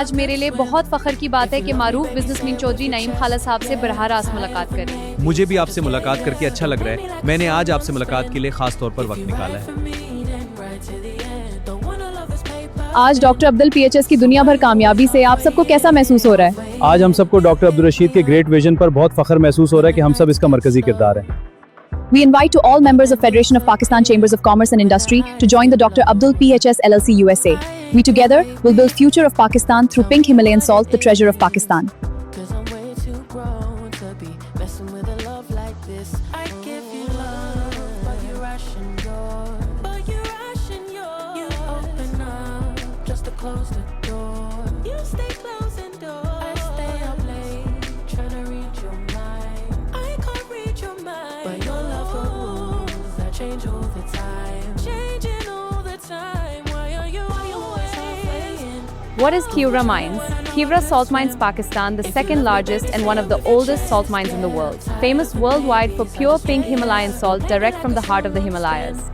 आज मेरे लिए बहुत फख्र की बात है कि मारूफ बिजनेसमैन चौधरी नईम खाला साहब से बराह रास्त मुलाकात करें। मुझे भी आपसे मुलाकात करके अच्छा लग रहा है। मैंने आज आपसे मुलाकात के लिए खास तौर पर वक्त निकाला है। आज डॉक्टर अब्दुल PHs की दुनिया भर कामयाबी से आप सबको कैसा महसूस हो रहा है? आज हम सबको डॉक्टर अब्दुल रशीद के ग्रेट विजन पर बहुत फख्र महसूस हो रहा है कि हम सब इसका मरकजी किरदार हैं। We invite to all members of Federation of Pakistan Chambers of Commerce and Industry to join the Dr. Abdul PHs LLC USA. We together will build future of Pakistan through Pink Himalayan Salt, the treasure of Pakistan. Close the door. You stay closing doors. I stay up late, trying to read your mind. I can't read your mind, but your love for rules that change all the time, changing all the time. Why are you always playing? What is Khewra Mines? Khewra Salt Mines, Pakistan, the second largest and one of the oldest salt mines in the world. Famous worldwide for pure pink Himalayan salt direct from the heart of the Himalayas.